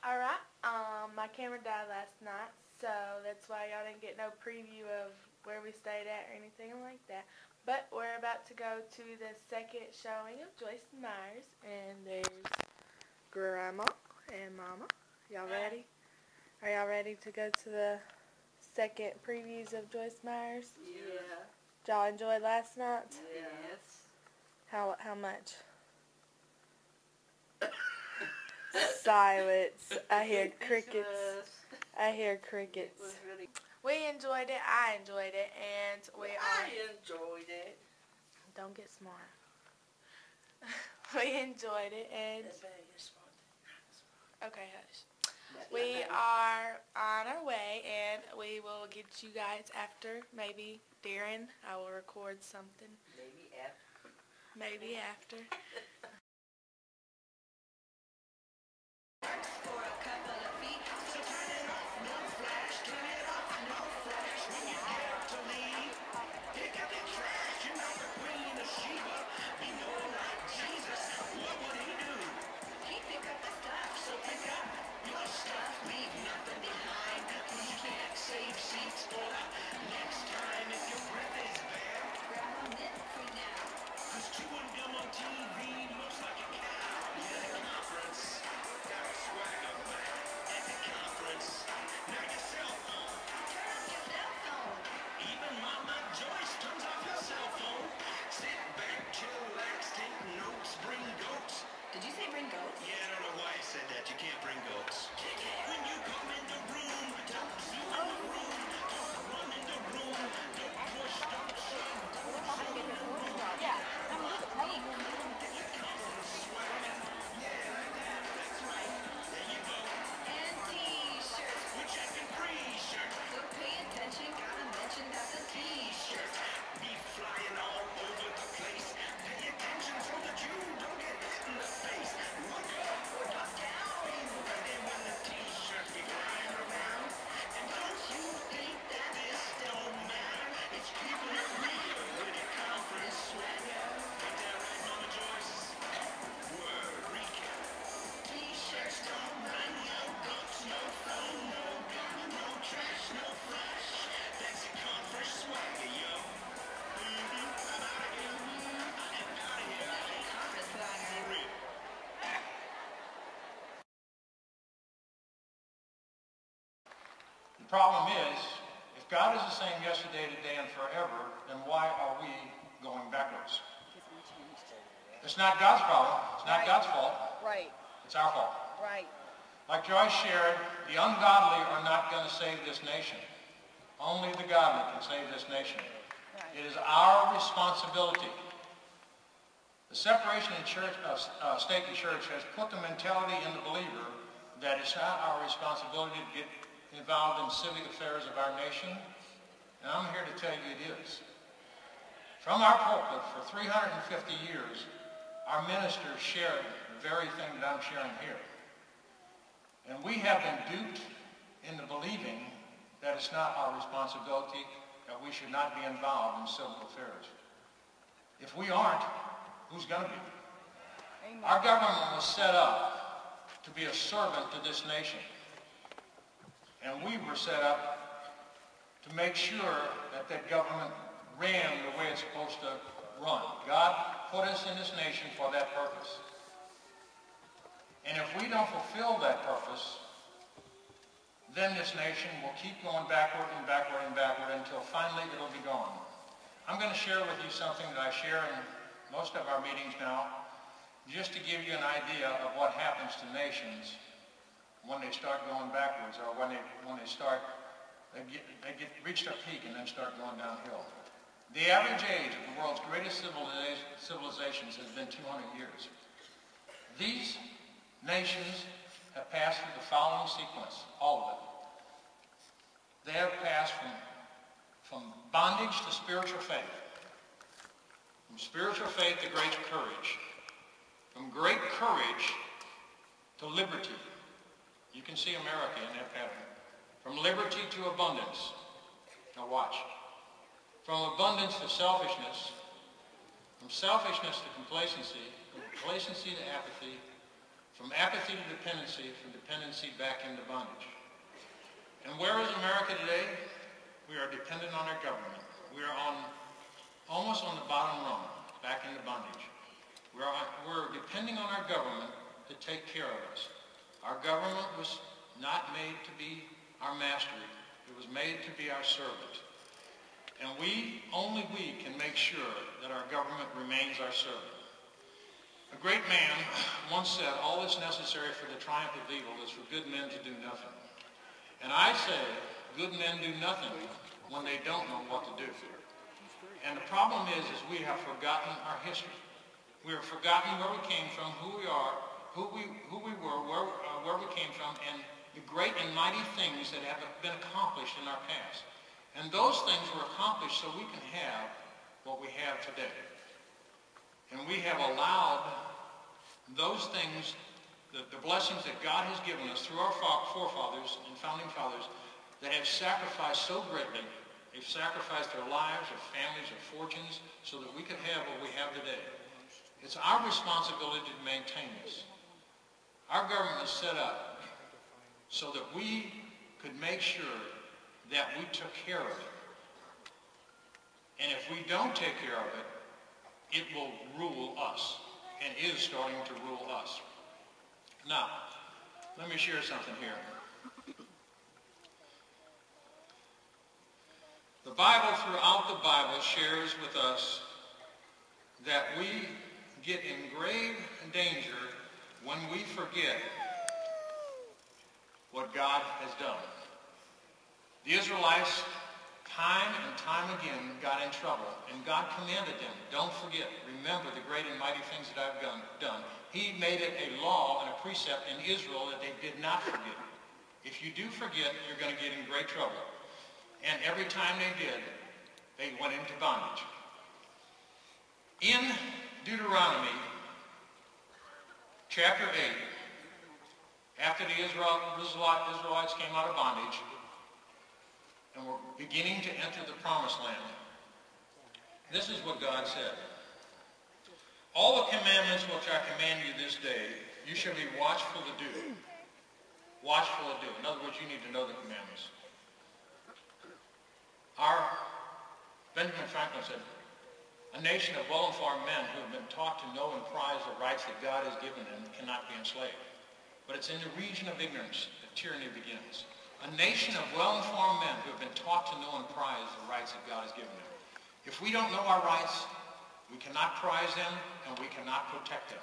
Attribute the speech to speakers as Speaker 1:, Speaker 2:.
Speaker 1: Alright, my camera died last night, so that's why y'all didn't get no preview of where we stayed at or anything like that. But we're about to go to the second showing of Joyce Meyer's, and there's Grandma and Mama. Y'all ready? Are y'all ready to go to the second previews of Joyce Meyer's?
Speaker 2: Yeah.
Speaker 1: Did y'all enjoy last night?
Speaker 2: Yes.
Speaker 1: How much? Silence. I hear crickets. I hear crickets.
Speaker 2: It was really.
Speaker 1: We enjoyed it. I enjoyed it, and
Speaker 2: I enjoyed it.
Speaker 1: Don't get smart. We enjoyed it, and okay, hush. We are on our way, and we will get you guys after. Maybe Darren, I will record something.
Speaker 2: Maybe after.
Speaker 1: Maybe after.
Speaker 3: Did you say bring goats?
Speaker 4: Yeah, I don't know why I said that. You can't bring goats. When you come in the room, don't you in the room, don't run in the room, don't push, don't shove, don't shove in the room.
Speaker 3: Yeah, I'm with the plane.
Speaker 4: That's right. There you go.
Speaker 3: And t-shirts.
Speaker 4: We're checking free shirts.
Speaker 3: So pay attention, gotta mention that's a t-shirt.
Speaker 4: Be flying all over the place. Pay attention so that you don't get hit in the face. Look up or look down. Be ready when the t-shirts be flying around. And don't you think that this don't matter? It's keeping it real with your conference swagger. Ain't that right, Mama Joyce? Word recap. T-shirts don't run, no goats, no phone, no gun, no trash, no flash. That's your conference swagger, yo. I'm out of here.
Speaker 3: Conference flyer.
Speaker 4: For real.
Speaker 5: The problem is, if God is the same yesterday, today, and forever, then why are we going backwards? It's not God's problem. It's not God's fault.
Speaker 3: Right,
Speaker 5: It's our fault.
Speaker 3: right.
Speaker 5: Like Joyce shared, the ungodly are not going to save this nation. Only the godly can save this nation. It is our responsibility. The separation in church, state and church has put the mentality in the believer that it's not our responsibility to get involved in civic affairs of our nation. And I'm here to tell you it is. From our pulpit for 350 years, our ministers shared the very thing that I'm sharing here. And we have been duped into believing that it's not our responsibility, that we should not be involved in civil affairs. If we aren't, who's going to be?
Speaker 3: Amen.
Speaker 5: Our government was set up to be a servant to this nation. And we were set up to make sure that that government ran the way it's supposed to run. God put us in this nation for that purpose. And if we don't fulfill that purpose, then this nation will keep going backward and backward and backward until finally it'll be gone. I'm going to share with you something that I share in most of our meetings now, just to give you an idea of what happens to nations when they start going backwards, or when they reach their peak and then start going downhill. The average age of the world's greatest civilizations has been 200 years. These nations have passed through the following sequence, all of it. They have passed from bondage to spiritual faith, from spiritual faith to great courage, from great courage to liberty. You can see America in that pattern. From liberty to abundance. Now watch. From abundance to selfishness, from selfishness to complacency, from complacency to apathy, from apathy to dependency, from dependency back into bondage. And where is America today? We are dependent on our government. We are almost on the bottom rung, back into bondage. We're depending on our government to take care of us. Our government was not made to be our master. It was made to be our servant. And only we can make sure that our government remains our servant. A great man once said, all that's necessary for the triumph of evil is for good men to do nothing. And I say, good men do nothing when they don't know what to do. And the problem is we have forgotten our history. We have forgotten where we came from, who we are, who we were, where we came from, and the great and mighty things that have been accomplished in our past. And those things were accomplished so we can have what we have today. And we have allowed those things, the blessings that God has given us through our forefathers and founding fathers that have sacrificed so greatly. They've sacrificed their lives, their families, their fortunes so that we could have what we have today. It's our responsibility to maintain this. Our government is set up so that we could make sure that we took care of it. And if we don't take care of it, it will rule us, and is starting to rule us. Now, let me share something here. The Bible, throughout the Bible, shares with us that we get in grave danger when we forget what God has done. The Israelites, time and time again, got in trouble, and God commanded them, don't forget, remember the great and mighty things that I've done. He made it a law and a precept in Israel that they did not forget. If you do forget, you're going to get in great trouble. And every time they did, they went into bondage. In Deuteronomy chapter 8, after the Israelites came out of bondage and were beginning to enter the promised land, this is what God said. All the commandments which I command you this day, you shall be watchful to do. Watchful to do. In other words, you need to know the commandments. Benjamin Franklin said, a nation of well-informed men who have been taught to know and prize the rights that God has given them cannot be enslaved. But it's in the region of ignorance that tyranny begins. A nation of well-informed men who have been taught to know and prize the rights that God has given them. If we don't know our rights, we cannot prize them and we cannot protect them.